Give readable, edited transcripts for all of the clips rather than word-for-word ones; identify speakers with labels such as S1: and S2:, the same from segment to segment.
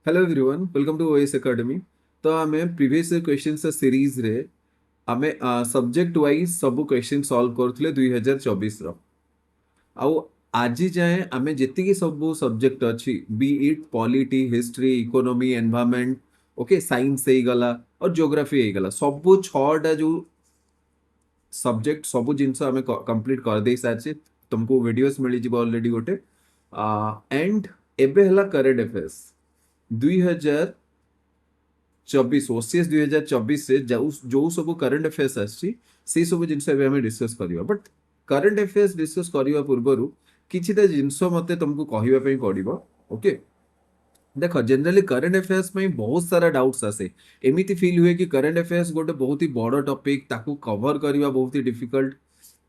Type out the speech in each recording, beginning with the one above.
S1: Hello everyone, welcome to OS academy. तो आमे previous question series रे आमे सब्जेक्ट वाइज सब क्वेश्चन सॉल्व करथले 2024 रो। आउ आज जाए आमे जेतिकी सब सब्जेक्ट अछि, be it polity, history, economy, environment, okay, science हे गला और ज्योग्राफी हे गला, सब छटा जो सब्जेक्ट सब जिनस आमे कंप्लीट कर दे सारछे। तुमको वीडियोस मिली जिवो ऑलरेडी गोटे। एंड एबे हला करंट अफेयर्स 2024 ओसीएस 2024 से जो सब करंट अफेयर्स आछि से सब जिनस एबे हमें डिस्कस करिवा। बट करंट अफेयर्स डिस्कस करिवा पूर्वरु किछिटा जिनस मते तुमको कहिबा पई पड़िबो। ओके, देखो जनरली करंट अफेयर्स में बहुत सारा डाउट्स आसे। एमिति फील हुए कि करंट अफेयर्स गोटे बहुत ही बड़ टॉपिक, ताकू कवर करवा बहुत ही डिफिकल्ट।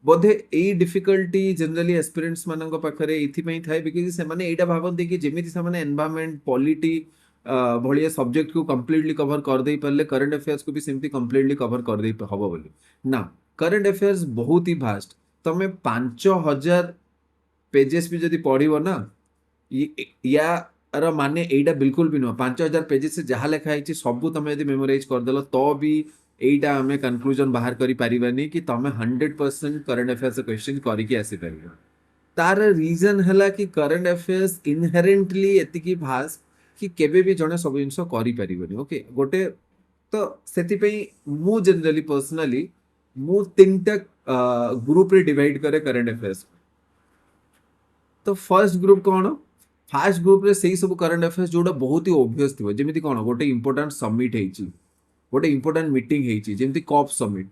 S1: बोधे एई डिफिकल्टी जनरली एस्पिरेंट्स मानक पाखरे एथिपई थाए बिकॉज से माने एटा भाबंती कि जेमिति से माने एनवायरनमेंट, पॉलिटी भलिया सब्जेक्ट को कंप्लीटली कवर कर दे परले करंट अफेयर्स को भी सेमती कंप्लीटली कवर कर दे हबो बोली ना। करंट अफेयर्स बहुत ही वास्ट। तमे 5000 पेजेस भी जदि पढ़िबो ना, या माने एटा बिल्कुल भी नुह। 5000 पेजेस से जहाँ लिखा है सब तुम यदि मेमोराइज करदेल तो भी एटा आमे कंक्लूजन बाहर करि परिबानी कि तमे 100% करंट अफेयर्स क्वेश्चन करके आसी परिबो। तार रीजन हला कि करंट अफेयर्स इनहेरेंटली एतिकी भास्ट कि केबे भी जने सब जिंस करि परिबोनी। ओके, गोटे तो सेति पई मु जनरली पर्सनली मु तीनटा ग्रुप रे डिवाइड करे करंट अफेयर्स। तो फर्स्ट ग्रुप कौन? फास्ट ग्रुप रे सेही सब करंट अफेयर्स जोड़ा बहुत ही ऑब्वियस थिबो, जेमिति कोन गोटे इंपोर्टेंट समिट हेची, गोटे इंपोर्टेंट मीटिंग हेची, जेमिति कॉप समिट।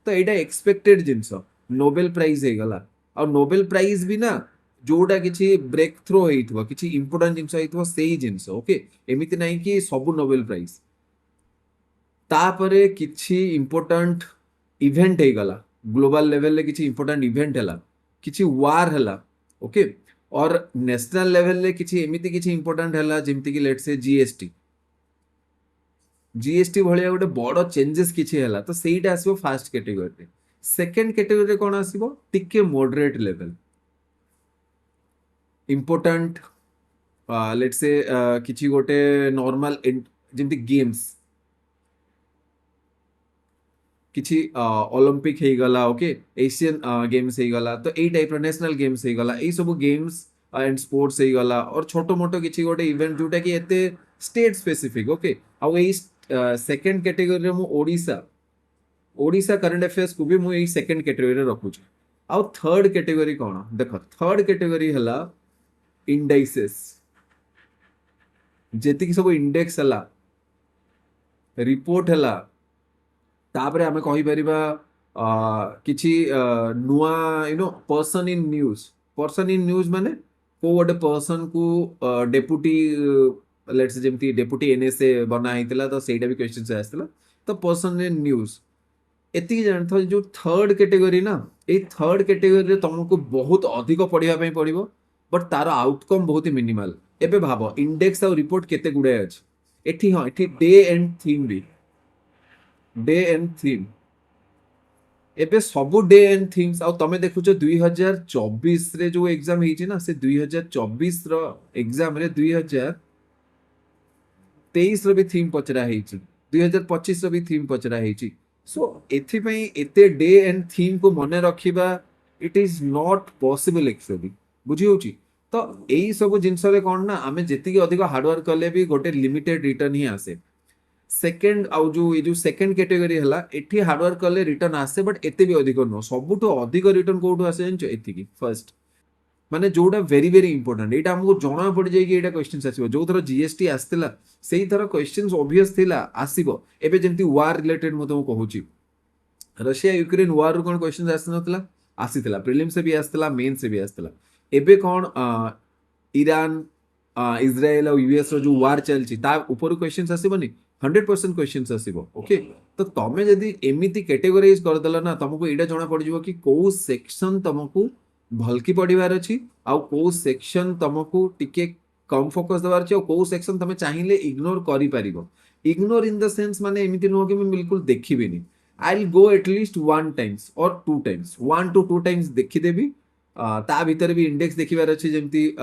S1: तो एटा एक्सपेक्टेड जिंस। नोबेल प्राइज हे गला, और नोबेल प्राइज भी ना जोड़ा किछि ब्रेक थ्रो हेइथबो, किछि इंपोर्टेंट जिंस हेइथबो सेही जिंस। ओके, एमिति नाही कि सब नोबेल प्राइज। तापरे किछि इंपोर्टेंट इवेंट हे गला, ग्लोबल लेवल ले किछि इंपोर्टेंट इवेंट हला, किछि वार हला। ओके, और नेशनल लेवल ले किछि एमिति किछि इंपोर्टेंट हला, जेमति कि लेट्स से जीएसटी जीएसटी भलिया गोटे बड़ चेंजेस किछि हला, तो सेइटा आसीबो फर्स्ट कैटेगरी रे। सेकंड कैटेगरी रे कोन आसीबो? टिके moderate level important, let's say किछि गोटे नॉर्मल जेमति गेम्स, किछि ओलंपिक हे गला, ओके, एशियन गेम्स हे गला, तो एई टाइप रो नेशनल गेम्स हे गला, एई सब गेम्स एंड स्पोर्ट्स हे गला, और छोटो मोटो किछि गोटे इवेंट जोटा कि एते स्टेट स्पेसिफिक। ओके, आ एई सेकंड कैटेगरी रे मु ओडिसा ओडिसा करंट अफेयर्स को भी मु एई सेकंड कैटेगरी रे रखुछि। आ थर्ड कैटेगरी कोन? देखो थर्ड कैटेगरी हला इंडाइसेस, जेति कि सब इंडेक्स हला, रिपोर्ट हला। तापरे आमे कहि परिबा किछि नुआ person in news. Person in news माने को गोटे पर्सन को डेपुटी, लेट्स जेमती डेपुटी एनएसए बना हेतिला, तो सेटा भी क्वेश्चन से आस्तिला। तो पर्सन इन न्यूज एति जान थो। जो थर्ड कैटेगरी ना, ए थर्ड कैटेगरी रे तुमको बहुत अधिक पढ़िया पई पड़िबो, बट तार आउटकम बहुत ही मिनिमल। एबे भाबो इंडेक्स और रिपोर्ट केते गुडे अछि एठी। हां, एठी डे एंड थीम भी, डे एंड थीम एबे सब डे एंड थिंग्स। आ तमे देखुछ 2024 रे जो एग्जाम हेची ना, से 2024 रो एग्जाम रे 2023 रो भी थीम पचरा हेची, 2025 रो भी थीम पचरा हेची। सो एथि पई एते डे एंड थीम को मने रखिबा it is not possible actually, बुझी होची। तो एई सब जिंस रे कोन ना, आमे जेति के अधिक हार्ड वर्क करले भी गोटे लिमिटेड रिटर्न ही आसे। सेकेंड आउ जो ये जो सेकेंड कैटेगरी हला, एठी हार्डवर्क कले रिटर्न आसे, बट एते भी अधिक नो। सबुठो अधिक रिटर्न कोठो आसे जानचो? एतिकी फर्स्ट माने जोटा वेरी वेरी इंपोर्टेंट, एटा हमको जणा पड़ जाय कि एटा क्वेश्चंस आसीबो। जो थरो जीएसटी आस्तिला सेही थरो क्वेश्चंस ऑब्वियस थिला आसीबो। एबे जेंति वार रिलेटेड मु तुमको कहूची, रशिया यूक्रेन वार रो कोन क्वेश्चंस आसनतला? आसीतिला, प्रीलिम से भी आस्तिला, मेन से भी आस्तिला। एबे कोन ईरान, इज्राएल और यूएस रो जो वार चलची ता ऊपर क्वेश्चंस आसीबनी? 100% क्वेश्चंस आसीबो। ओके, तो तमे जदी एमिति कैटेगराइज कर देला ना, तुमको एटा जणा पड़ जिवो कि को सेक्शन तुमको भलकी पढ़िबार अछि, आ को सेक्शन तुमको टिके कम फोकस देबार अछि, आ को सेक्शन तमे चाहिले इग्नोर करि परिबो। इग्नोर इन द सेंस माने एमिति नो कि मैं बिल्कुल देखिबिनी। I will go at least 1 times और 2 टाइम्स, 1 to 2 टाइम्स देखि देबी। ता भीतर भी इंडेक्स देखिबार अछि, जेमति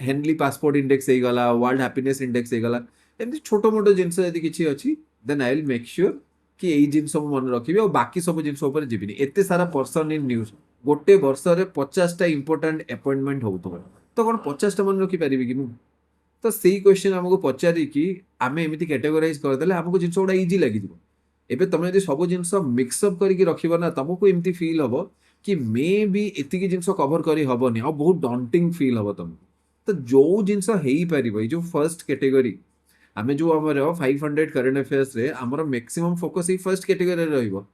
S1: हेनली पासपोर्ट इंडेक्स गला वर्ल्ड हैप्पीनेस इंडेक्स गला एमती छोट मोट जिनस यदि किसी अच्छी then I will make sure कि यही जिनस मन रखी और बाकी सब जिनस जीविनी एत सारा पर्सन इन न्यूज गोटे वर्ष 50टा इंपोर्टाट अपॉइंटमेंट हो तो कौन 50टा मन रखिपारि कि मुझे तो सेही क्वेश्चन आमको पचारि कि आम एमती कैटेगोराइज करदे आमको जिन गुड़ा इजी लगे एबे तुम यदि सब जिनस मिक्सअप करके रखिब ना तुमको एमती फील हम कि मे बी एतिकी जिनस कवर करी हबनी आ बहुत डॉन्टिंग फील हम तुमको तो जो जिनस हो पार जो फर्स्ट कैटेगरी आम जो आम 500 करेन्ट अफेयर्स रे आमर मैक्सिमम फोकस फर्स्ट कैटेगरी रहिबो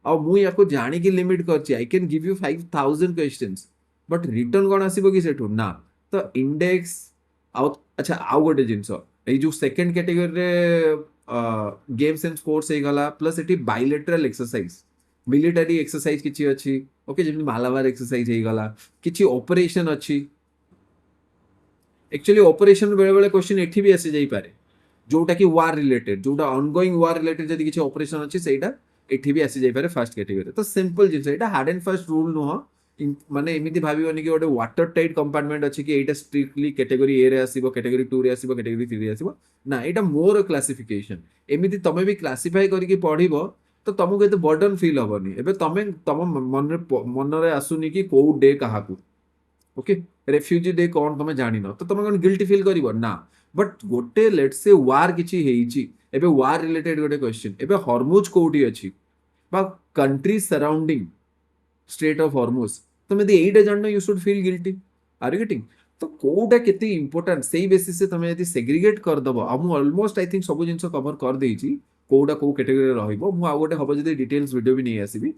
S1: आ मु याको जानी लिमिट करछि I can give you 5000 questions but return कौन आसीबो कि सेठू ना तो इंडेक्स आउ अच्छा आउ गोटे जिनस ये जो सेकेंड कैटेगरी रे गेम्स एंड स्पोर्ट्स गला प्लस एटी बायलेटराल एक्सरसाइज मिलिटारी एक्सरसाइज किछि अछि ओके जेमि मालाबार एक्सरसाइज गला किछि ऑपरेशन अछि एक्चुअली ऑपरेशन बेले बेले क्वेश्चन एठी भी आसी जाई पारे जोटा कि वार रिलेटेड जोटा ऑनगोइंग वार रिलेटेड जदि किछि ऑपरेशन अछि सेटा एठी भी आसी जाई पारे फर्स्ट कैटेगरी तो simple genus Etah hard and fast rule नुह माने एमिति भाबिबनी कि गोटे वाटर टाइट कंपार्टमेंट अछि कि एटा स्ट्रिक्टली कैटेगरी ए रे आसीबो कैटेगरी 2 रे आसीबो कैटेगरी 3 रे आसीबो ना एटा मोर क्लासिफिकेशन एमिति तमे भी क्लासिफाई करके पढिबो तो तुमको एते बर्डन फील हबनी एबे तमे तम मन रे आसुनी कि को डे काहाकू ओके रेफ्यूजी डे कौन तुम जान तो तुम कौन गिल्टी फील कर ना बट गोटे लेट से वार किछि हेइछि एबे वार रिलेटेड गोटे क्वेश्चन एबे हॉर्मुज कोठी अछि बा country surrounding state of Hormuz तुम यदि एटा जानना you should feel guilty are you getting तो कोटा केते इंपोर्टेंट सेही बेसिस से तुम यदि सेग्रीगेट कर दबो हम ऑलमोस्ट आई थिंक सब जिंस कवर कर देइछि कोटा को कैटेगरी रहइबो मु आ गोटे हबो जदि डिटेल्स वीडियो भी नहीं आसीबी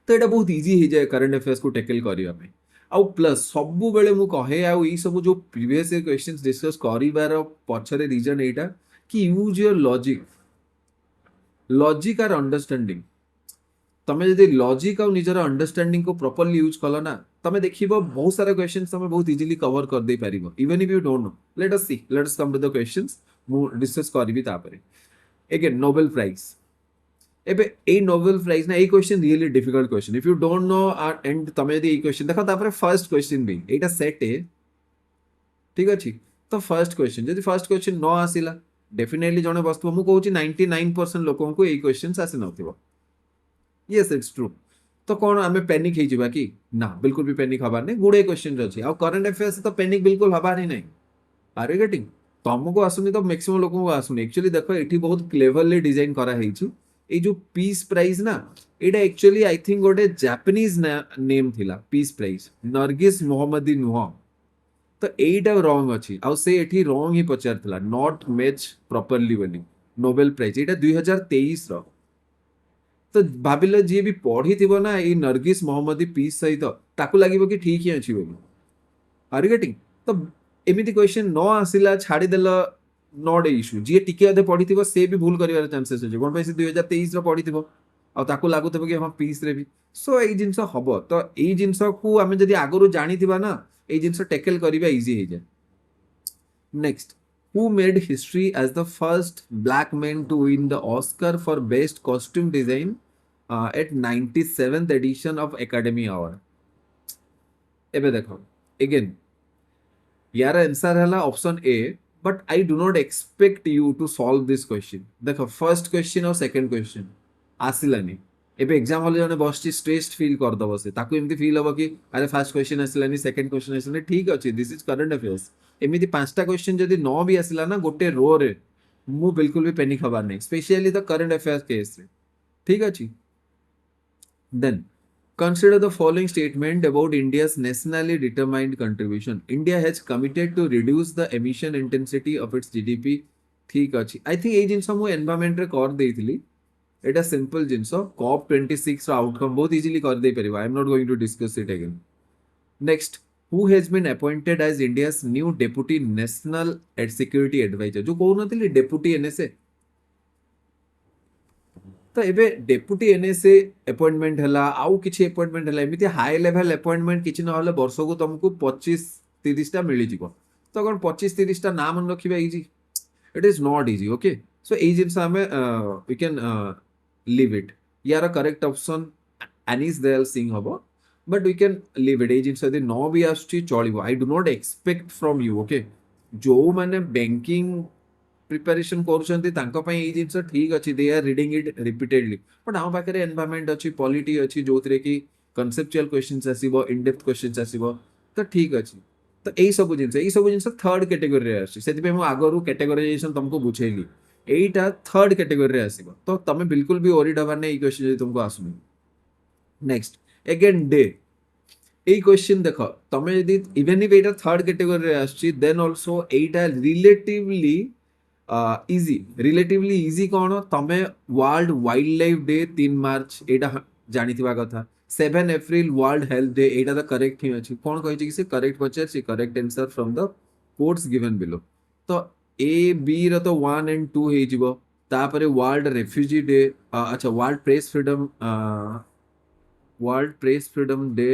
S1: तो एटा बहुत इजी हो जाए करंट अफेयर्स को टैकल करबा में आउ प्लस सबु बेले मु कहे आउ ई सब जो प्रीवियस क्वेश्चंस डिस्कस करिवार पछरे रीजन एटा कि use your logic or understanding तमे यदि लॉजिक और निजर अंडरस्टैंडिंग को प्रॉपर्ली यूज कल ना तमे देखिबो बहुत सारा क्वेश्चंस तमे बहुत इजीली कवर कर दे पारिबो even if you don't know let us come to the questions मु डिस्कस करबी तापरे अगेन नोबेल प्राइज एबे ए नोबेल प्राइज ना ए question really difficult question if you don't know and तमे यदि ए क्वेश्चन देखो तापरे फर्स्ट क्वेश्चन भी एटा सेट है ठीक अछि तो फर्स्ट क्वेश्चन यदि फर्स्ट क्वेश्चन न आसिला डेफिनेटली जने बस्तु मु कहूची 99% लोगों को ए क्वेश्चंस आसी नथिबो यस इट्स ट्रू तो कौन आम पैनिक हो कि ना बिल्कुल भी पैनिक हबार नहीं गुड़े क्वेश्चन अच्छी आ करंट अफेयर्स तो पैनिक बिल्कुल हबार ही नहीं आर यू गेटिंग तुमको आसुनी तो मैक्सिमम लोगों को आसुनी एक्चुअली देखो ये बहुत क्लेवरली डिजाइन करा ये जो पीस प्राइज ना एटा एक्चुअली आई थिंक गोटे जापानीज नेम थिला पीस प्राइज नरगिस मोहम्मदी नुह तो एटा रॉन्ग अच्छी आ से एठी wrong he Pachar not match properly बोली नोबेल प्राइज एटा 2023 रो तो भाविल जी भी पढ़ी थी ना ये नरगिस मोहम्मदी पीस सहित ताकू लगे कि ठीक ही अच्छी बोली आर यू गेटिंग तो एमती क्वेश्चन न आसिला छाड़ीदेल नॉट ए इश्यू जी टिके अधे पढ़ी थी से भी भूल कर चांसेस अच्छे कौन से 2023 पढ़ी थी आकू लगुव कि हाँ पीस रे भी सो ये जिनस हम तो ये जिनस को आम जब आगु जानी ना ये जिनस टैकल करवा इजी हो जाए next who made history as the first black man to win the Oscar for Best Costume Design at 97th edition of Academy Award. एबे देखो again यार आंसर है option A but I do not expect you to solve this question देखो first question और second question आसिलानी एबे exam hall जने बसची स्ट्रेस्ड फील कर दबो से ताकू एमती फील हो कि अरे फर्स्ट क्वेश्चन आसिलानी सेकंड क्वेश्चन आसिलानी ठीक अछि दिस इज करंट अफेयर्स एमती पांचटा क्वेश्चन जदि न भी आसिला ना गोटे रो रे मु बिल्कुल भी पैनिक हबार नहीं specially the current affairs case रे ठीक अछि then consider the following statement about India's nationally determined contribution India has committed to reduce the emission intensity of its GDP ठीक अछि आई थिंक ए जिंस मु एनवायरनमेंट रे कर देइथिली एटा सिंपल जिंस COP26 रो आउटकम बहुत इजीली कर दे परिबा I am not going to discuss it again next who has been appointed as India's new deputy national security advisor जो कहू नथिली deputy NSA तो एबे डेप्यूटी एनएसए अपॉइंटमेंट हला आउ किछि अपॉइंटमेंट हला एमिति हाई लेवल अपॉइंटमेंट किछि न हले वर्ष को तुमको 25-30 टा मिली जिवो तो कोन 25-30 टा नाम मन रखिबा easy it is not easy okay so ए जिंस हमें वी कैन लीव इट यार करेक्ट ऑप्शन अनीस दयाल सिंह हबो but we can live it, जिन यदि न भी आसुची चलिबो, I do not expect from you, okay. जो माने बैंकिंग प्रिपरेशन करूछंती तांको पई ए जिंस ठीक अछि, they are reading it repeatedly, but आम पाखरे एनवायरनमेंट अछि, पॉलिटी अछि, जोतरे कि कॉन्सेप्चुअल क्वेश्चंस आसीबो, इन डेप्थ क्वेश्चंस आसीबो, तो ठीक अछि। तो एई सब जिंस थर्ड कैटेगरी रे आछि, सेति पे मु आगरु कैटेगराइजेशन तुमको बुझेली, एईटा थर्ड कैटेगरी रे आसीबो, तो तमे बिल्कुल भी ओरिड हबार नै, ए क्वेश्चन जदि तुमको आसुनी। नेक्स्ट, अगेन डे, এই কোশ্চেন দেখ, তুমি যদি ইভেন ইফ এটা থার্ড ক্যাটেগরি আসছে, দেন অলসো এইটা রিলেটিভলি ইজি। রিলেটিভলি ইজি কোণ, তুমি world wild life day 3 March এটা জানিথিবা কথা। 7 এপ্রিল ওয়ার্ল্ড হেলথ ডে, এইটা তো করেক্ট হি আছে। কোণ কইছে কি সে করেক্ট পচারছি, correct answer from the codes given below. তো এ বি র তো 1 and 2 ହେଇଯିବ। ତାପରେ ୱାର୍ଲଡ ରେଫ୍ୟୁଜି ଡେ, ଆଚ୍ଛା world press freedom day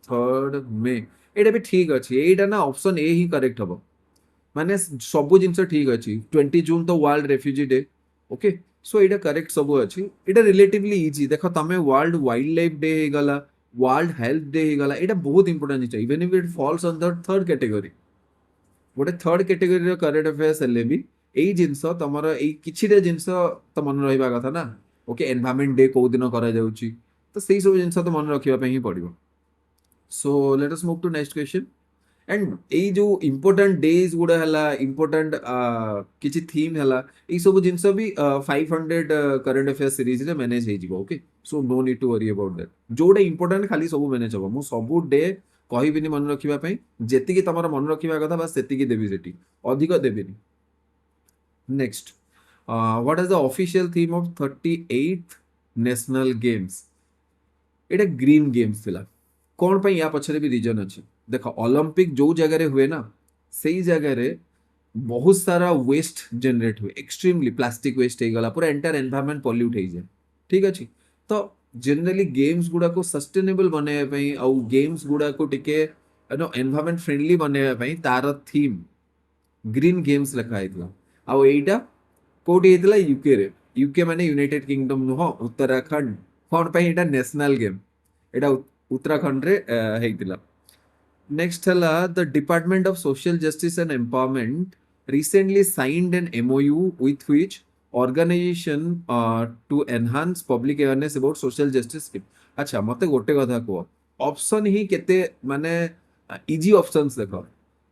S1: 3 May, ଏଇଟା ବି ଠିକ ଅଛି। ଏଇଟା ନା ଅପସନ ଏ ହିଁ କରେକ୍ଟ ହବ, ମାନେ ସବୁ ଜିନିଷ ଠିକ ଅଛି। 20 ଜୁନ ତ world refugee day, okay. So ଏଇଟା କରେକ୍ଟ ସବୁ ଅଛି। ଏଇଟା ରିଲେଟିଭଲି ଇଜି। ଦେଖ ତମେ ୱାର୍ଲଡ ୱାଇଲ୍ଡ ଲାଇଫ ଡେ ହେଇଗଲା, ୱାର୍ଲଡ ହେଲ୍ଥ ଡେ ହେଇଗଲା, ଏଇଟା ବହୁତ ଇମ୍ପୋର୍ଟାଣ୍ଟ ଜିନିଷ। Even if it falls on the third category, ଗୋଟେ ଥର୍ଡ କ୍ୟାଟେଗୋରୀର କରେଣ୍ଟ ଆଫେୟାର୍ସ ହେଲେ ବି ଏଇ ଜିନିଷ ତମର ଏଇ କିଛିଟା ଜିନିଷ ତ ମନେ ରହିବା କଥା ନା, ଓକେ। ଏନଭାୟରମେଣ୍ଟ ଡେ କୋଉ ଦିନ କରାଯାଉଛି, ତ ସେଇ ସବୁ ଜିନିଷ ତ ମନେ ରଖିବା ପାଇଁ ହିଁ ପଡିବ। So let us move to next question. And ଏଇ ଯୋଉ ଇମ୍ପୋର୍ଟାଣ୍ଟ ଡେଜ୍ ଗୁଡ଼ା ହେଲା, ଇମ୍ପୋର୍ଟାଣ୍ଟ କିଛି ଥିମ୍ ହେଲା, ଏଇ ସବୁ ଜିନିଷ ବି 500 କରେଣ୍ଟ ଆଫେୟାର ସିରିଜରେ ମ୍ୟାନେଜ ହେଇଯିବ, okay. So no need to worry about that. ଯୋଉଟା ଇମ୍ପୋର୍ଟାଣ୍ଟ ଖାଲି ସବୁ ମ୍ୟାନେଜ ହବ। ମୁଁ ସବୁ ଡେ କହିବିନି ମନେ ରଖିବା ପାଇଁ, ଯେତିକି ତମର ମନେ ରଖିବା କଥା ବାସ୍ ସେତିକି ଦେବି, ସେଠି ଅଧିକ ଦେବିନି। Next, what is the official theme of 38th national games? এটা গ্রিন গেমস ଥିଲା। କ'ଣ ପାଇଁ, ୟା ପଛରେ ବି ରିଜନ ଅଛି। ଦେଖ ଅଲମ୍ପିକ ଯୋଉ ଜାଗାରେ ହୁଏ ନା, ସେଇ ଜାଗାରେ ବହୁତ ସାରା ୱେଷ୍ଟ ଜେନେରେଟ ହୁଏ, ଏକ୍ସଟ୍ରିମଲି ପ୍ଲାଷ୍ଟିକ ୱେଷ୍ଟ ହେଇଗଲା, ପୁରା ଏଣ୍ଟାର ଏନଭାୟରନମେଣ୍ଟ ପଲ୍ୟୁଟ ହେଇଯାଏ, ଠିକ ଅଛି। ତ ଜେନେରାଲି ଗେମ୍ସ ଗୁଡାକୁ ସଷ୍ଟେନେବଲ ବନେଇବା ପାଇଁ, ଆଉ ଗେମ୍ସ ଗୁଡାକୁ ଟିକେ ଏନଭାୟରନମେଣ୍ଟ ଫ୍ରେଣ୍ଡଲି ବନେଇବା ପାଇଁ ତାର ଥିମ୍ ଗ୍ରୀନ୍ ଗେମ୍ସ ଲେଖା ହେଇଥିଲା। ଆଉ ଏଇଟା କୋଉଠି ହେଇଥିଲା? ୟୁକେ ରେ। ୟୁକେ ମାନେ ୟୁନାଇଟେଡ କିଙ୍ଗଡମ ନୁହଁ, ଉତ୍ତରାଖଣ୍ଡ। କ'ଣ ପାଇଁ? ଏଇଟା ନ୍ୟାସନାଲ ଗେମ୍, ଏଇଟା ଉତ୍ତରାଖଣ୍ଡରେ ହେଇଥିଲା। नेक्स्ट है the department of social justice and empowerment recently signed an MOU with which organisation to enhance public awareness about social justice scheme. अच्छा मते गोटे कथा कह, ऑप्शन ही केते माने इजी ऑप्शंस देख।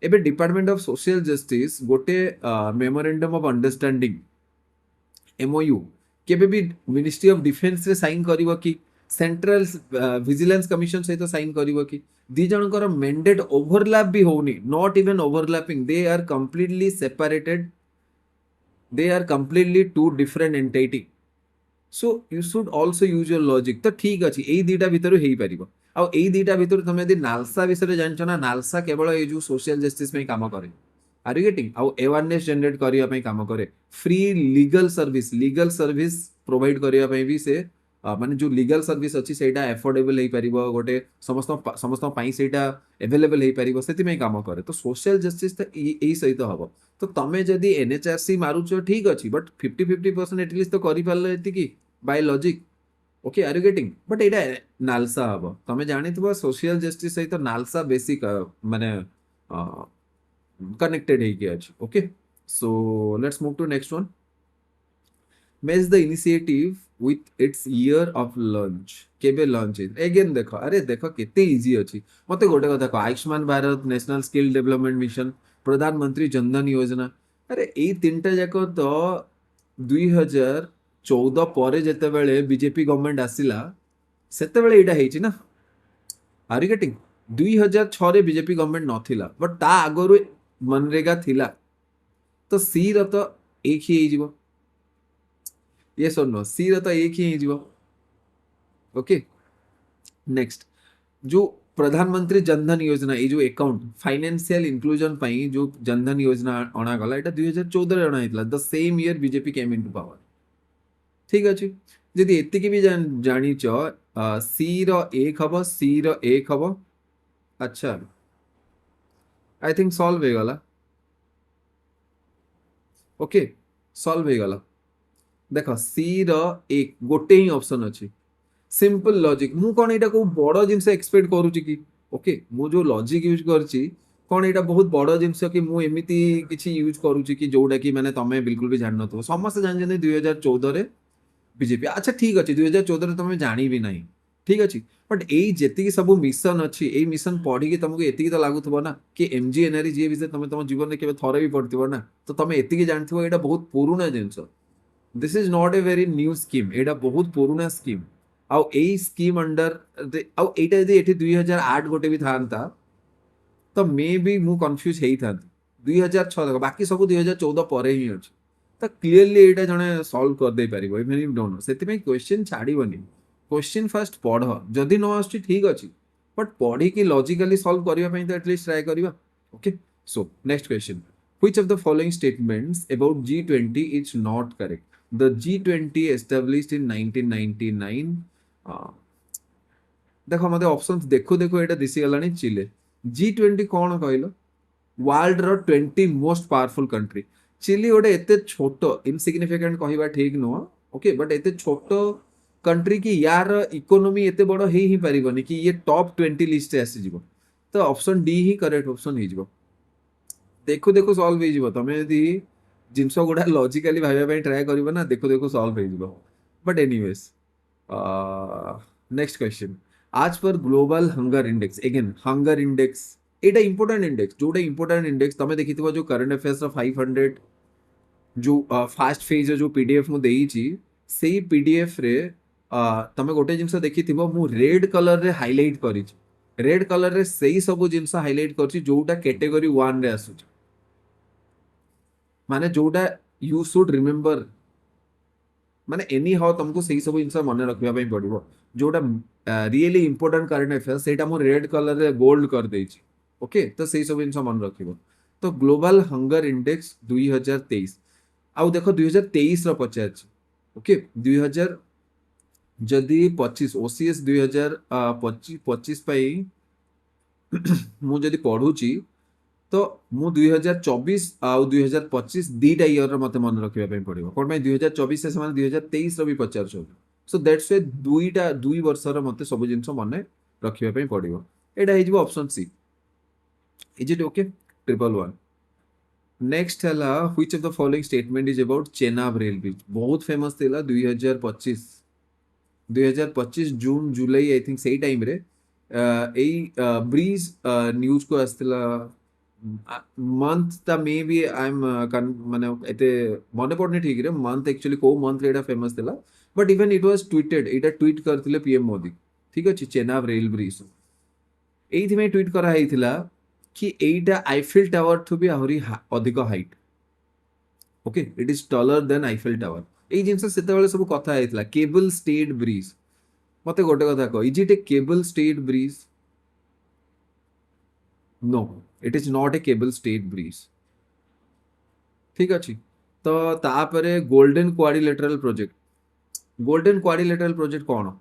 S1: एबे डिपार्टमेंट ऑफ सोशल जस्टिस गोटे मेमोरेंडम ऑफ अंडरस्टैंडिंग एमओयू केबे भी मिनिस्ट्री ऑफ डिफेंस रे साइन करिवो कि सेंट्रल विजिलेंस कमिशन सहित साइन करिवो कि? दी जनकर मेंडेट ओवरलैप भी होनी, not even overlapping, they are completely separated, they are completely two different entity. So you should also use your logic. तो ठीक अछि, एई दीटा भितर हेई परिबो। आ एई दीटा भितर तमे यदि नालसा विषय जानछ ना, नालसा केवल ए जो सोशल जस्टिस में काम करे, आर यू गेटिंग? आउ अवेयरनेस जनरेट करिया ପାଇଁ काम करे, फ्री लीगल सर्विस प्रोवाइड करिया ପାଇଁ भी से माने जो लीगल सर्विस अच्छी सेटा एफोर्डेबल हो पार, गोटे समस्त सेटा एवेलेबल हो पार, से काम करे। तो सोशल जस्टिस तो यही सहित हम। तो तुम्हें जदि एनएचआरसी मारुच ठीक अच्छी, बट 50-50% एटलिस्ट तो कर पारे ये by logic, okay. Are you getting? But एटा नालसा हम, तुम्हें जानी सोशल जस्टिस सहित नालसा बेसिक माने कनेक्टेड है, okay. So let's move to next one. Match the initiative with its year of launch. केबे लॉन्च है? अगेन देख, अरे देख केते इजी अछि। मते गोटे कथा कह, Ayushman Bharat, national skill development mission, प्रधानमंत्री जनधन योजना, अरे ए तीनटा जाक तो 2014 पर जेते बेले बीजेपी गवर्नमेंट आसिला सेते बेले एटा हेछि ना। Are you getting? 2006 रे बीजेपी गवर्नमेंट नथिला, बट ता आगरु मनरेगा थिला। तो सी र तो एक ही हेजिवो, ये और नो? सी रो तो एक ही हो, ओके। नेक्स्ट, जो प्रधानमंत्री जनधन योजना, ये जो अकाउंट फाइनेंशियल इंक्लूजन पाई जो जनधन योजना अणागला, एटा 2014 अणा हेतला, the same year BJP came into power, ठीक अछि। जदि एतिकी भी जानिच, सी रो एक हबो, सी रो एक हबो। अच्छा आई थिंक सॉल्व हो गला, ओके। सॉल्व हो गला। देख सी रो एक गोटे ही ऑप्शन अच्छी, सिंपल लॉजिक मु कौन एटा को बड़ जिनस एक्सपेक्ट करूची कि ओके मु जो लॉजिक यूज करची कौन एटा बहुत बड़ जिनस कि मु एमिति किछि यूज करूची कि जोडा कि माने तमे बिल्कुल भी जान नथो समस्त जान जने 2014 रे बीजेपी अच्छा ठीक अच्छे 2014 तुम जानी भी नहीं ठीक अच्छे बट यही जी सब मिशन अच्छी यही मिशन पढ़ी तुमको ये तो लगुव ना कि एमजी एनआरई जी विषय तुम तुम जीवन में थरे भी पढ़ ना तो तुम ये जानव यहाँ बहुत पुराना जिनस this is not a very new scheme यहाँ बहुत पुराना स्कीम आउ यही स्कीम अंडर आउ यहाँ यदि 2008 गोटे भी था तो मे बी मु कन्फ्यूज होता 2006 बाकी सब 2014 पर ही अच्छे तो क्लीयरली एटा जने सॉल्व कर दे परिबो इवन इफ डोंट नो सेति में क्वेश्चन छाड़ीबनी क्वेश्चन फर्स्ट पढ़ जदि नो आछी ठीक अछि बट पढ़ी कि लॉजिकली सॉल्व करिवा पई तो एटलीस्ट ट्राई करिवा okay so next question which of the following statements about G20 is not correct the G20 established in 1999 देखो मते ऑप्शंस देखो देखो एटा दिसि गलानी चिले G20 कोन कहलो वर्ल्ड रो 20 मोस्ट पावरफुल कंट्री चिली गोटे एते छोट इनसिग्निफिकेंट कहवा ठीक नुह ओके बट एते छोट कंट्री की यार इकोनॉमी एते बड़ हे ही परिबनी कि ये टॉप 20 लिस्ट से आसी जीवो तो ऑप्शन डी ही करेक्ट ऑप्शन हे जीवो देखो देखो सॉल्व हे जीवो तमे यदि जिंस गुडा लॉजिकली भाबा पई ट्राई करिवो ना देखो देखो सॉल्व हे जीवो बट एनीवेज नेक्स्ट क्वेश्चन आज पर global hunger index again hunger index एटा इंपोर्टेंट इंडेक्स जोटा इंपोर्टेंट इंडेक्स तमे देखिथिबो जो करंट अफेयर्स 500 जो फास्ट फेज जो पीडीएफ मु देइची सेही पीडीएफ रे तमे गोटे जिंस देखिथिबो मु रेड कलर रे हाइलाइट करिछि रेड कलर रे सेही सब जिंस हाइलाइट करछि जोटा कैटेगरी 1 रे आसुछि माने जोटा यू शुड रिमेंबर माने एनी हाउ तुमको सही सब जिनस मन रखिया पई पड़िबो जोटा रियली इंपोर्टेंट करंट अफेयर्स सेटा मु रेड कलर रे बोल्ड कर देछि ओके तो सही सब जिनस मन रखिबो तो ग्लोबल हंगर इंडेक्स 2023 आउ देखो 2023 रो पचार ओके 2000 जदि 25 ओसीएस 2025 पाई मु जदि पढ़ुची तो मु 2024 आउ 2025 दीटा ईयर रो मते मन रखिबा पई पड़िबो कोन में 2024 से समान 2023 रो भी पचार छ सो दैट्स वे दुईटा दुई वर्ष रो मते सब जिंस मन रखिबा पई पड़िबो एटा हे जिवो option C is it okay 111 next है which of the following statement is about Chenab rail bridge बहुत फेमस थिला 2025 जून जुलाई आई थिंक सेही टाइम रे एई ब्रिज न्यूज को आस्तिला मंथ ता मे बी आई एम माने एते मने पड़ने ठीक रे मंथ एक्चुअली को मंथ रे एटा फेमस थिला but even it was tweeted Etah tweet करथिले पीएम मोदी ठीक अछि चेनाब रेल ब्रिज एइथि में ट्वीट करा हेइथिला कि एटा आईफिल टावर ठु भी आहुरी अधिक height okay it is taller than Eiffel tower एई जिंस सेते बेले सब कथा हेइथिला केबल स्टेड ब्रिज मते गोटे कथा कह is it a cable stayed bridge no it is not a cable stayed bridge ठीक अछि तो तापरे गोल्डन क्वाड्रिलेटरल प्रोजेक्ट कौन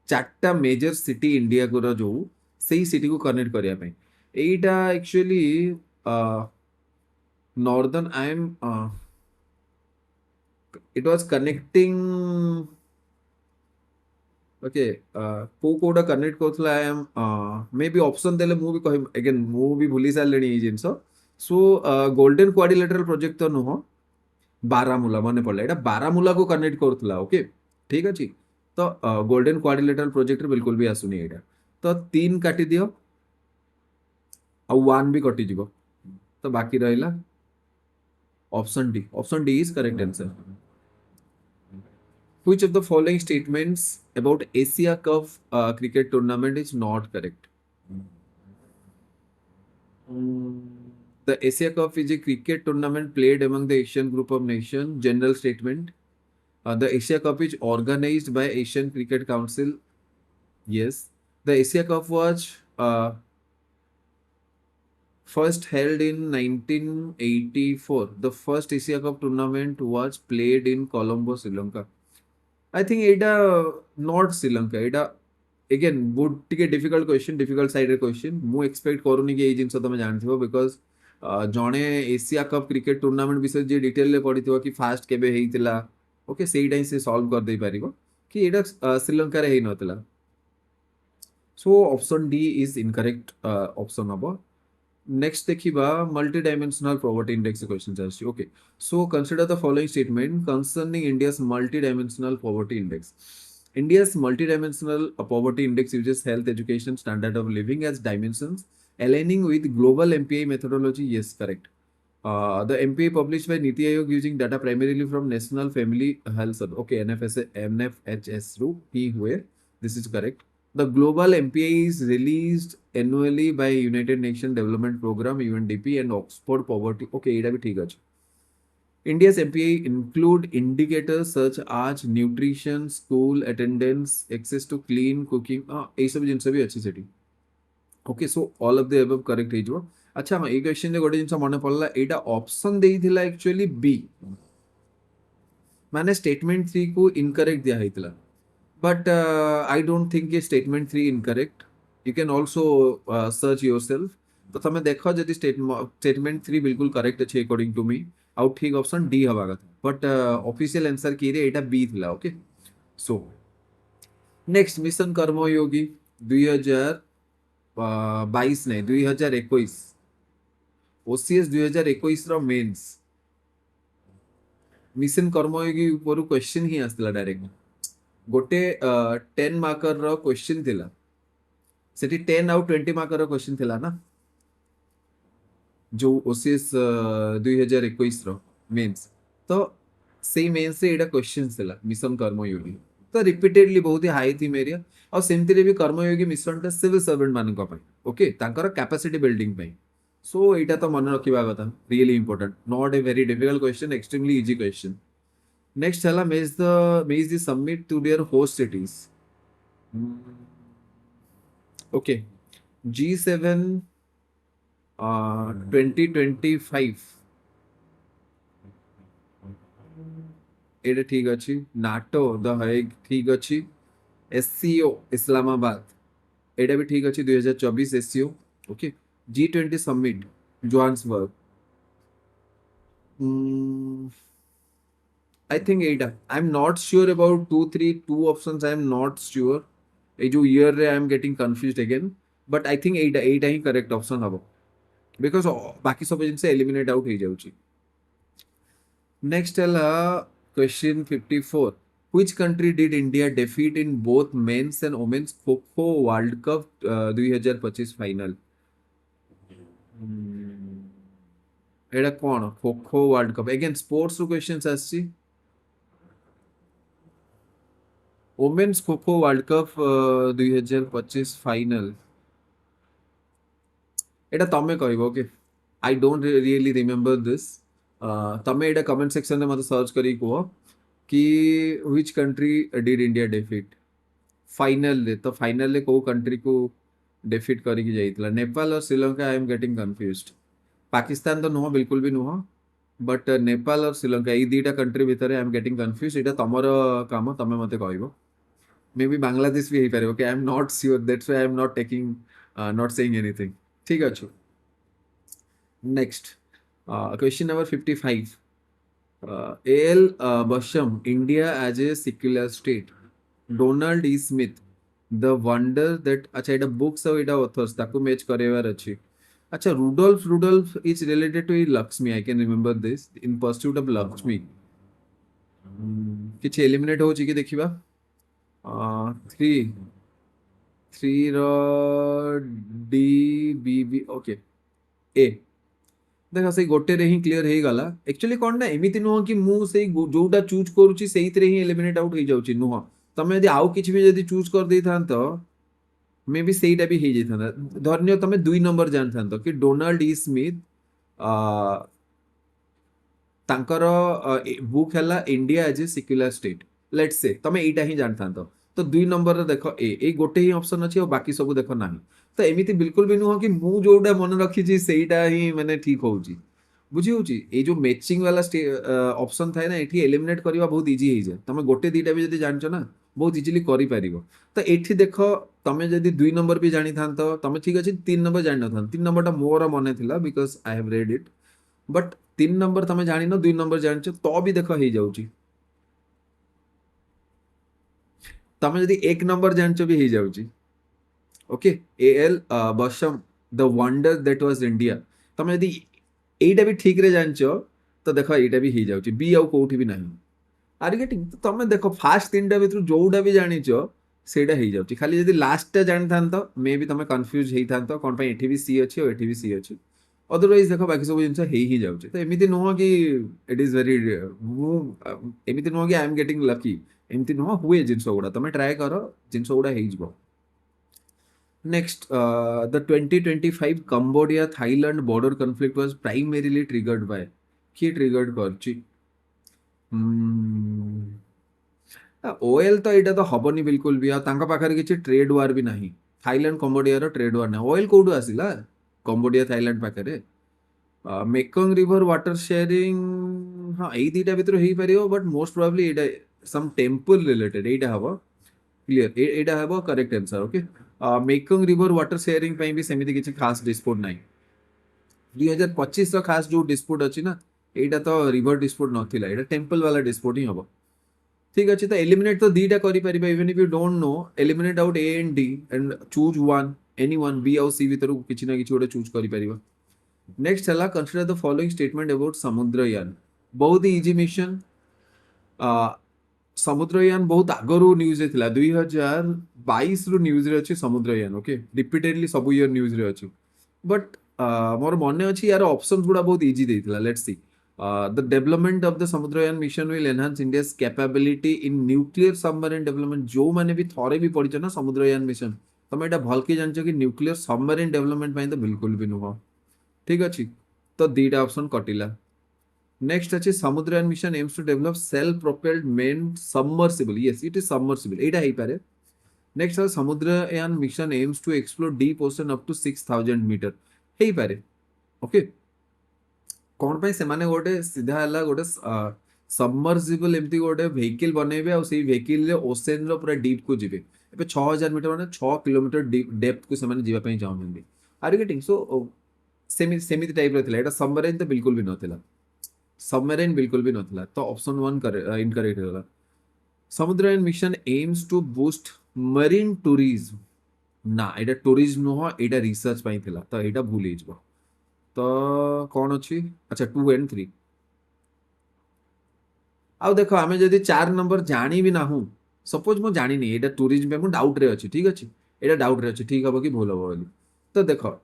S1: चारटा मेजर सिटी इंडिया को जो सही सिटी को कनेक्ट करिया पई एटा actually northern I am it was connecting okay को कोडा कनेक्ट करथला I am maybe option देले मु भी कहि अगेन मु भी भूली सारलेनी ई जिंस सो गोल्डन क्वाड्रिलेटरल प्रोजेक्ट तो नुह बारामूला माने पड़ला एटा बारामूला को कनेक्ट करथला ओके ठीक अछि तो गोल्डन क्वाड्रिलेटरल प्रोजेक्ट बिल्कुल भी आसुनी एटा तो 3 काटी दियो आ 1 भी कटि जीवो तो बाकी रहिला option D is correct answer which of the following statements about Asia Cup cricket tournament is not correct the Asia Cup is a cricket tournament played among the Asian group of nations general statement the Asia Cup is organized by Asian Cricket Council yes the Asia Cup was first held in 1984 the first Asia Cup tournament was played in Colombo Sri Lanka I think Etah not Sri Lanka Etah again बहुत टिके difficult question difficult side रे question मु expect करूनी कि ए जिंस तुम जानथिबो because जणे Asia cup cricket tournament विषय जे detail ले पढिथिबो कि फास्ट केबे हेइतिला ओके सेही टाइम से सॉल्व कर दे पारिबो कि एटा श्रीलंका रे हेई नथिला. So option D is incorrect option habo. Next देखिबा multi-dimensional poverty index question आछि. Okay. So consider the following statement concerning India's multi-dimensional poverty index. India's multi-dimensional poverty index uses health, education, standard of living as dimensions, aligning with global MPI methodology. Yes, correct. The MPI published by Niti Aayog using data primarily from National Family Health Survey. Okay, NFHS ru ही हुए. This is correct. The global MPI is released annually by United Nations Development Program UNDP and Oxford Poverty. Okay, এটা भी ठीक আছে. India's MPI include indicators such as nutrition, school attendance, access to clean cooking. ये सब जिनसे भी अच्छी setting. Okay so all of the above correct ହେଇଯିବ. ଆଚ୍ଛା ଆମ ଏଇ କ୍ୱେଶ୍ଚନରେ ଗୋଟେ ଜିନିସ ମନେ ପଡିଲା ଏଇଟା ଅପସନ ଦେଇଥିଲା ଆକ୍ଚୁଆଲି ବି ମାନେ ଷ୍ଟେଟମେଣ୍ଟ 3 କୁ ଇନକରେକ୍ଟ ଦିଆ ହେଇଥିଲା but I don't think A statement 3 incorrect you can also search yourself तो तमे देखो जदि स्टेटमेंट 3 बिल्कुल करेक्ट अछि अकॉर्डिंग टू मी आउ ठीक ऑप्शन डी हवा कथा बट ऑफिशियल आंसर की रे एटा बी थिला ओके सो नेक्स्ट मिशन कर्मयोगी 2022 नहीं 2021 ओसीएस 2021 रो मेंस मिशन कर्मयोगी ऊपर क्वेश्चन ही आसला डायरेक्ट गोटे 10 मार्कर रो क्वेश्चन थिला सेठी 10 आउ 20 मार्कर रो क्वेश्चन थिला ना जो ओसीएस 2021 रो मेंस तो सेही मेंस से एटा क्वेश्चन थिला मिशन कर्मयोगी तो रिपीटेडली बहुत ही हाई थी मेरिया और सेमती रे भी कर्मयोगी मिशन टा सिविल सर्वेंट मान को ओके तांकर कैपेसिटी बिल्डिंग पे सो एटा तो मन रखिबा कथा really important not a very difficult question extremely easy question next हला match the summit to their host cities okay G7 2025 एटा ठीक अछि नाटो द हेग ठीक अछि SCO इस्लामाबाद एटा भी ठीक अछि 2024 SCO okay G20 summit Johannesburg I think एटा I am not sure about 2 options I am not sure ए जो ईयर रे I am getting confused again but I think एटा ही करेक्ट ऑप्शन हबो बिकॉज़ बाकी सब जिनसे एलिमिनेट आउट हो जाउची नेक्स्ट हला question 54 which country did India defeat in both men's and women's Kho World Cup 2025 final एटा कोन खो वर्ल्ड कप अगेन स्पोर्ट्स रो क्वेश्चंस आछि वुमेन्स खो वर्ल्ड कप 2025 फाइनल एटा तमे कहबो okay I don't really remember this तमे एटा comment section में मते search करी को कि which country did India डेफिट final रे तो फाइनल रे को कंट्री को डेफिट करी कि जाइतला नेपाल और श्रीलंका आई एम गेटिंग कंफ्यूज्ड पाकिस्तान तो नुह बिल्कुल भी नुह बट नेपाल और श्रीलंका ये दीटा कंट्री भीतर आई एम गेटिंग कंफ्यूज एटा तमर काम तमे मते कहबो मे बी बांग्लादेश भी हे पारे okay I am not sure that's why I am not taking not saying anything ठीक अछि next question number 55 AL Basham India as a secular state Donald E Smith The Wonder That अच्छा एटा books और एटा authors ताको match करेवार अछि अच्छा Rudolph is related to Lakshmi I can remember this in pursuit of Lakshmi किछ eliminate हो छि कि देखिबा 3 रो D B B okay A देखा से गोटे रे ही क्लियर हे गला एक्चुअली कोन ना एमिति नुह कि मु से जोटा चूज करूची सेहित रे ही एलिमिनेट आउट हो जाउची नुह तमे यदि आउ किछ भी यदि चूज कर देथान तो मे बी सेटा भी हे जेथान धरनियो तमे 2 नंबर जानथान तो कि डोनाल्ड ई स्मिथ तांकर बुक हला India as a secular state let's say तमे एटा ही जानथान तो 2 नंबर रे देखो ए गोटे ही ऑप्शन अछि और बाकी सब देखो नाही तो एमिति बिल्कुल भी नुह कि मु जोटा मन रखी छी सेटा ही माने ठीक होउची बुझी होउची ए जो मैचिंग वाला ऑप्शन थाए ना एठी एलिमिनेट करबा बहुत इजी हे जाय तमे गोटे दीटा भी जदी जानछो ना बहुत इजीली करि परिबो तो एठी देखो तमे जदी 2 नंबर भी जानि थान तो तमे ठीक अछि 3 नंबर जानि न थान 3 नंबर ता मोर मने थिला because I have read it but 3 number तमे जानि न 2 नंबर जानछो तो भी देखो हे जाउची ତମେ ଯଦି 1 ନମ୍ବର ଜାଣିଛ ବି ହେଇଯାଉଛି। Okay L Basham the wonder that was India तमे यदि एटा भी ठीक रे जानचो तो देखो एटा भी ही जाउची बी आउ कोठी भी नाही आर गेटिंग तो तमे देखो फास्ट तीनटा भितर जोउडा भी जानिचो सेटा ही जाउची खाली यदि लास्ट टा जानि थांतो मे बी तमे कंफ्यूज हेई थांतो कोन पे एठी भी सी अछि और एठी भी सी अछि अदरवाइज देखो बाकी सब जिंस ही जाउची तो एमिति नुह कि इट इज वेरी एमिति नुह कि आई एम गेटिंग लकी एमिति नुह हुए जिंस गुडा तमे ट्राई करो जिंस गुडा हेई जबो Next, the 2025 Cambodia Thailand border conflict was primarily triggered by किए triggered करची ओएल तो एटा तो हबनी बिल्कुल भी आ तांका पाखरे किछि ट्रेड वार भी नाही थाईलैंड कंबोडिया रो ट्रेड वार नाही ओएल कोडू आसिला कंबोडिया थाईलैंड पाखरे मेकंग रिवर वाटर शेयरिंग हाँ एई दीटा भितर हेई परियो but most probably Etah some temple related एटा हबो क्लियर एटा हबो correct answer okay Mekong river water sharing पे भी सेमिति किछि खास डिस्प्यूट नाही 2025 रो खास जो डिस्प्यूट अछि ना एटा तो रिवर डिस्प्यूट नथिला एटा टेंपल वाला डिस्प्यूट ही हबो ठीक अछि तो एलिमिनेट तो दीटा करि परिबा even if you don't know eliminate out A and D and choose one any one B और सी भीतर किछि ना किछि ओडे चूज करि परिबा नेक्स्ट हला consider the following statement about Samudrayaan बहुत इजी मिशन समुद्रयान बहुत आगरू न्यूज रे थिला 2022 रु न्यूज रे अछि समुद्रयान ओके रिपीटेडली सब ईयर न्यूज रे अछि बट मोर मने अछि यार ऑप्शंस गुडा बहुत इजी देथिला let's see the development of the Samudrayaan mission will enhance India's capability in nuclear submarine development जो माने भी थोरे भी पढिछ ना समुद्रयान मिशन तमे एटा भलके जानछो कि न्यूक्लियर सबमरीन डेवलपमेंट पई तो बिल्कुल भी नुहो ठीक अछि तो दीटा ऑप्शन कटिला नेक्स्ट अच्छे Samudrayaan mission aims to develop self propelled manned submersible yes it is submersible एटा हेई पारे next Samudrayaan mission aims to explore deep ocean up to 6000 metre हेई पारे ओके कोन पे से माने गोटे सीधा हला गोटे सबमर्सिबल एमती गोटे व्हीकल बनेबे और सेही व्हीकल रे ओशन रो पूरा डीप को जिवे एबे 6000 मीटर माने 6 किलोमीटर डेप्थ को से माने जीवा पई चाहउछन्ती are getting so semi type रो थिला एटा सबमरीन तो बिल्कुल भी नथिला सबमरीन बिल्कुल भी नथिला तो ऑप्शन 1 इनकरेक्ट होला Samudrayaan mission aims to boost marine tourism ना एटा टूरिज्म नो एटा रिसर्च पई थिला तो एटा भूल हे जबो तो कौन अच्छी अच्छा 2 एंड 3 आउ देखो आमे जदी 4 नंबर जानी भी ना हूं सपोज मो जानी नहीं एटा टूरिज्म पे मो डाउट रे अछि ठीक अछि एटा डाउट रे अछि ठीक हबो कि भूल हबो बोली तो देखो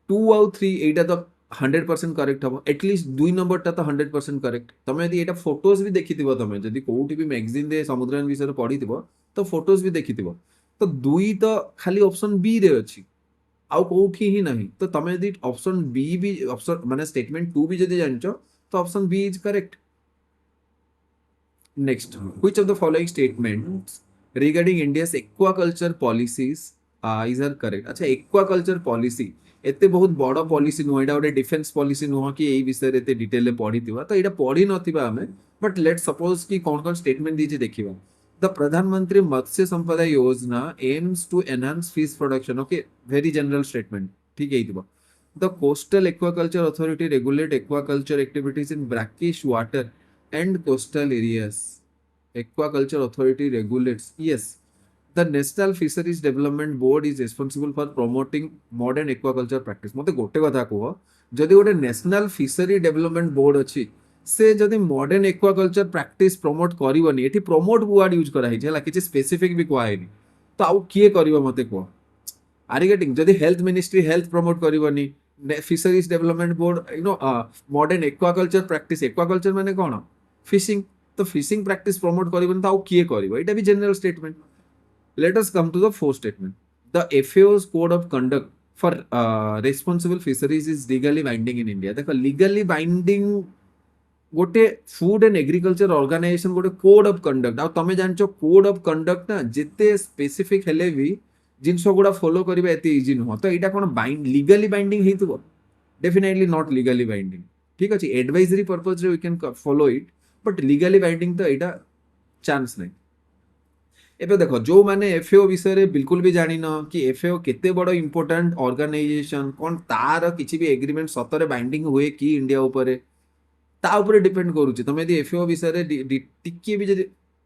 S1: 2 आउ 3 एटा तो 100% करेक्ट हम एटलिस्ट 2 नंबर टा तो 100% करेक्ट तमे यदि एटा फोटोज भी देखिथिबो तमे जदि कोउठी भी मैगजीन रे समुद्रयान विषय रे पढिथिबो तो फोटोज भी देखिथिबो तो 2 तो खाली ऑप्शन बी रे अछि आउ कोउठी ही नहीं तो तमे यदि ऑप्शन बी भी ऑप्शन माने स्टेटमेंट 2 भी जदि जानचो तो option B is correct next which of the following statements regarding India's aquaculture policies is are correct अच्छा एक्वाकल्चर पॉलिसी एते बहुत बड़ पॉलिसी नुह एटा गोटे डिफेंस पॉलिसी नुह कि एई विषय रे एते डिटेल रे पढिथिबा तो एटा पढि नथिबा हमें बट लेट सपोज कि कोन कोन स्टेटमेंट दीजे देखिबा द प्रधानमंत्री Matsya Sampada Yojana aims to enhance fish production okay very general statement ठीक है दिबा the coastal aquaculture authority regulate aquaculture activities in brackish water and coastal areas aquaculture authority regulates yes The National Fisheries Development Board is responsible for promoting modern aquaculture practice. मते गोटे कथा कह जदि गोटे national fishery development board अछि से जदि modern aquaculture practice promote करबनी एठी प्रमोट वर्ड यूज करा हिजे ला किछि स्पेसिफिक भी कहै नि तो आउ किए करबो मते को आर गेटिंग जदि हेल्थ मिनिस्ट्री हेल्थ प्रमोट करबनी fisheries development board you know modern aquaculture practice aquaculture माने कोन फिशिंग तो फिशिंग प्रैक्टिस प्रमोट करबनी तो आउ किए करबो एटा भी general statement Let us come to the fourth statement. The FAO's code of conduct for responsible fisheries is legally binding in India. देखो legally binding गोटे फूड एंड एग्रीकल्चर ऑर्गेनाइजेशन गोटे कोड ऑफ कंडक्ट आ तमे जानचो code of conduct ना जिते specific हेले भी जिंस गुडा follow करबा एते इजी नुह तो एटा कोन बाइंड लीगली बाइंडिंग हेतुबो डेफिनेटली नॉट लीगली बाइंडिंग ठीक अछि एडवाइजरी पर्पस रे we can follow it but legally binding तो एटा चांस नहीं एबे देखो जो माने एफएओ विषय रे बिल्कुल भी जानी न कि एफएओ केते बड़ इंपोर्टेंट ऑर्गेनाइजेशन कोन तार किछि भी एग्रीमेंट सतरे बाइंडिंग हुए कि इंडिया ऊपर ता ऊपर डिपेंड करूची तमे यदि एफएओ विषय रे टिके भी जदि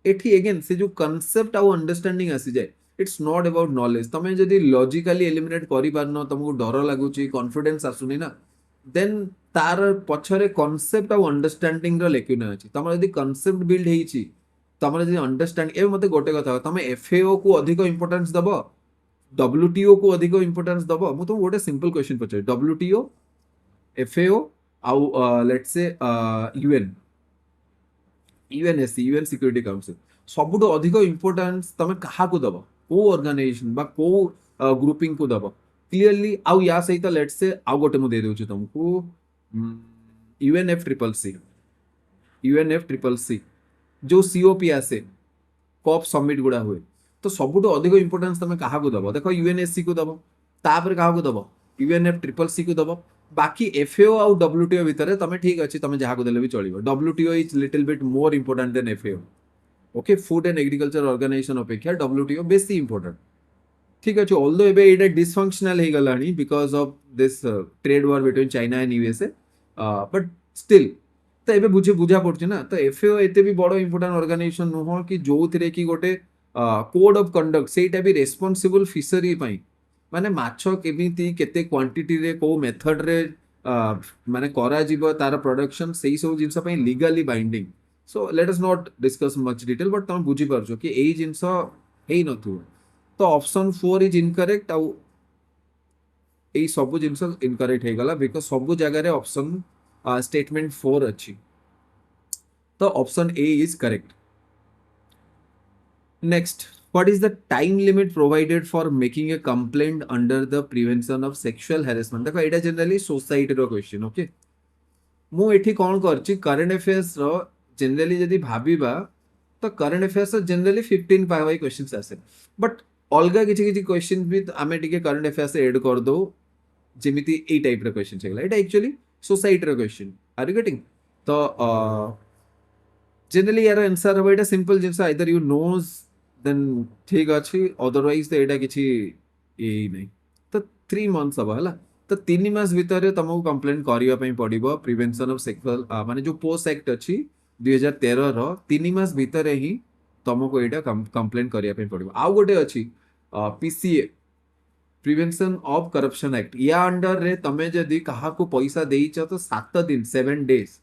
S1: एठी अगेन से जो कॉन्सेप्ट आउ अंडरस्टैंडिंग आसी जाए इट्स नॉट अबाउट नॉलेज तमें जदि लॉजिकली एलिमिनेट करि पारनो तुमको डर लागुची कॉन्फिडेंस आसुनी ना देन तार पछरे कॉन्सेप्ट आउ अंडरस्टैंडिंग रो लेकिन अछि तमर जदि कॉन्सेप्ट बिल्ड हेइची तमर जदि अंडरस्टैंड ए मते गोटे कथा तमे एफएओ को अधिक इंपोर्टेंस दबो डब्ल्यूटीओ को अधिक इंपोर्टेंस दबो मु तुम गोटे सिंपल क्वेश्चन पछे डब्ल्यूटीओ एफएओ आउ let's say UN UNSC UN security council सबुठ अधिक इंपोर्टेंस तमे कहा को दबो को ऑर्गेनाइजेशन बा को ग्रुपिंग को दबो क्लियरली आउ या सहित लेट्स से आउ गोटे मु दे देउछु तुमको UNF triple C UNF triple C जो सीओपी आसे कप समिट गुड़ा हुए तो सबुठ अधिक इंपोर्टेंस तमे कहा को दबो देखो यूएनएससी को दबो तापर कहा को दबो यूएनएफ ट्रिपल सी को दबो बाकी एफएओ आउ डब्ल्यूटीओ भितर तमे ठीक अछि तमे जहा को देले भी चलिबो WTO is little bit more important than FAO okay food and agriculture organisation अपेक्षा डब्ल्यूटीओ बेसी इंपोर्टेंट ठीक अछि ऑल्दो एबे एटा डिसफंक्शनल हे गलानी because of this trade war between China and USA but still तो एबे बुझा पड़छ ना तो एफएओ एते भी बड़ इंपोर्टेंट ऑर्गेनाइजेशन नुह कि जोथिरे कि गोटे कोड ऑफ कंडक्ट सेटा भी रेस्पोंसिबल फिशरी पई माने माछ केमिति केते क्वांटिटी रे को मेथड रे माने करा जीव तार प्रोडक्शन सेही सब जिंस पई legally binding so let us not discuss much detail but तुम बुझी पारछो कि एई जिंस हेई नथु तो ऑप्शन 4 इज इनकरेक्ट आउ एई सब जिंस इनकरेक्ट हे गला बिकॉज़ सब जगह रे ऑप्शन स्टेटमेंट 4 अच्छी तो option A is correct next what is the time limit provided for making a complaint under the prevention of sexual harassment देखो एटा जनरली सोसाइटी रो क्वेश्चन ओके मु एठी कोन करछि करंट अफेयर्स रो जनरली जदी भाबीबा तो करंट अफेयर्स जनरली 15 पाई questions आसे but अलगा किछि किछि क्वेश्चन भी आमे टिके करंट अफेयर्स ऐड कर दो जेमिति ए टाइप रो क्वेश्चन छगला एटा एक्चुअली सोसाइटी रो क्वेश्चन आर यू गेटिंग तो जनरली यार आंसर हो एटा सिंपल जिंस आइदर यू नोज देन ठीक अच्छी अदरवाइज तो यहाँ किसी यही नहीं तो 3 मंथ्स हम है तो 3 मास भितर तुमको कंप्लेन करने पड़ो प्रिवेंशन ऑफ सेक्सुअल माने जो पोस्ट एक्ट अच्छी 2013 रो 3 मास भितर ही तुमको यहाँ कंप्लेन करने पड़ो आउ गोटे अच्छी PCA prevention of corruption act या अंडर रे तमे जदि कहा को पैसा देइछ तो 7 दिन 7 डेज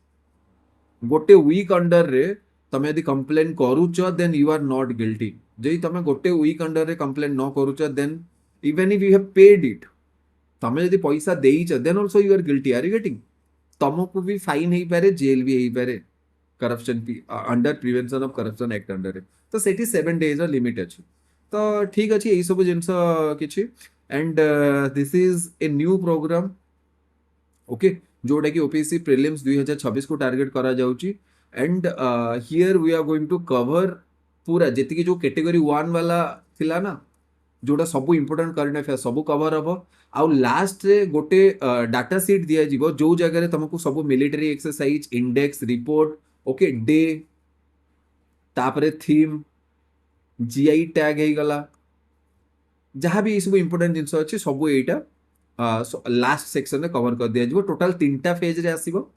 S1: गोटे वीक अंडर रे तमे यदि कंप्लेन करूच then you are not guilty जदि तमे गोटे वीक अंडर रे कंप्लेन न करूच then even if you have paid it तमे यदि पैसा देइछ then also you are guilty are you getting तुमको भी फाइन हे पारे जेल भी हे पारे corruption under prevention of corruption act under रे तो सेठी 7 डेज रो लिमिट अछि तो ठीक अछि एई सब जिंस किछि and this is a new programme okay जोटा कि ओपीएससी प्रीलिम्स 2026 को टारगेट करा जाउची and here we are going to cover पूरा जेतिकी जो कैटेगरी 1 वाला थिला ना जोटा सब इंपोर्टेंट करंट अफेयर सब कवर हबो आउ लास्ट रे गोटे डाटा शीट दिया जीवो जो जगह रे तुमको सब military exercise index report okay day तापरे थीम जीआई टैग हे गला जहाँ भी सब इंपोर्टेंट जिंस अछि सब एटा लास्ट सेक्शन रे कवर कर दिया जीवो टोटल 3टा फेज रे आसीबो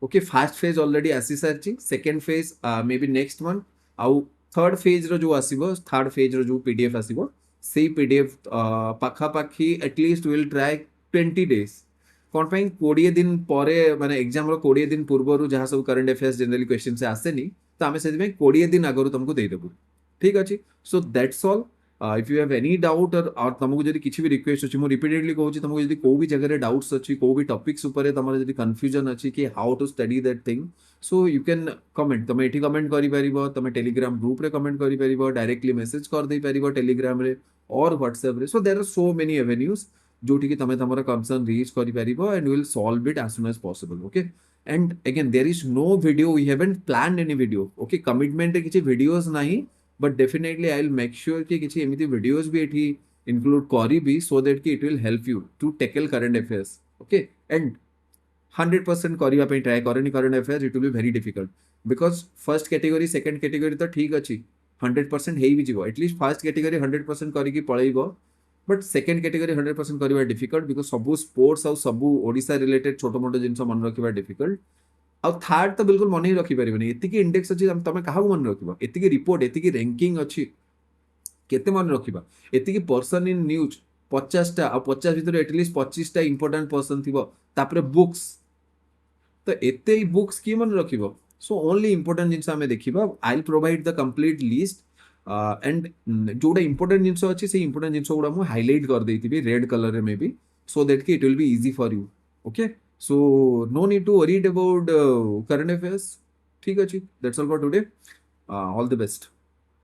S1: ओके फर्स्ट फेज ऑलरेडी आसी सारची second phase may be next month आउ थर्ड फेज रो जो आसीबो थर्ड फेज रो जो पीडीएफ आसीबो सेही पीडीएफ पाखा पाखी एटलीस्ट विल ट्राई 20 डेज कोन पई 20 दिन परे माने एग्जाम रो 20 दिन पूर्व जहाँ सब करंट अफेयर्स जनरली क्वेश्चन से आसेनी तो आमे सेति में 20 दिन आगरु तुमको दे देबो ठीक अछि so that's all if you have any doubt और तुमको जदि किछि भी रिक्वेस्ट अछि मु रिपीटेडली कहूची तुमको जदि को भी जगह रे डाउट्स अछि को भी टॉपिक्स ऊपर तमरे जदि कंफ्यूजन अछि कि how to study that thing so you can comment तुम एठी कमेंट करि परिबो तुम टेलीग्राम ग्रुप रे कमेंट करि परिबो डायरेक्टली मेसेज कर दे परिबो टेलीग्राम रे और व्हाट्सएप रे so there are so many avenues जोटी कि तमे तमरा कंसर्न रीच करि परिबो and will solve it as soon as possible okay and again there is no video we haven't planned any video okay commitment किछि videos नाही but definitely I will make sure कि किछि एमिति videos भी एठी include करी भी so that कि it will help you to tackle current affairs okay and 100% करिवा पे ट्राई करनी current affairs it will be very difficult because first category second category तो ठीक अछि 100% हेई भी जीवो एटलीस्ट फर्स्ट कैटेगरी 100% करिकी पळैबो बट सेकंड कैटेगरी 100% करिवा डिफिकल्ट बिकॉज सब स्पोर्ट्स और सब ओडिसा रिलेटेड छोटो मोटो जिंस मन रखिबा डिफिकल्ट ଆଉ ଥାର୍ड ତ ବିଲକୁଲ ମନେ ହିଁ ରଖିପାରିବନି। ଏତିକି ଇଣ୍ଡେକ୍ସ ଅଛି, ତମେ କାହାକୁ ମନେ ରଖିବ? ଏତିକି ରିପୋର୍ଟ, ଏତିକି ର୍ୟାଙ୍କିଙ୍ଗ ଅଛି, କେତେ ମନେ ରଖିବା? ଏତିକି ପର୍ସନ ଇନ୍ ନ୍ୟୁଜ୍ 50ଟା, ଆଉ 50 ଭିତରେ ଏଟଲିଷ୍ଟ 25ଟା ଇମ୍ପୋର୍ଟାଣ୍ଟ ପର୍ସନ ଥିବ। ତାପରେ ବୁକ୍ସ, ତ ଏତେ ବୁକ୍ସ କିଏ ମନେ ରଖିବ? ସୋ ଓନଲି ଇମ୍ପୋର୍ଟାଣ୍ଟ ଜିନିଷ ଆମେ ଦେଖିବା। I will provide the complete list and जोटा इंपोर्टेंट जिनस अच्छी से इंपोर्टेंट जिनस गुड़ा मुझे हाईलाइट कर देती रेड कलर में भी, सो दैट कि it will be easy for you. Okay, so no need to worried about current affairs. ठीक अच्छे, that's all for today. All the best.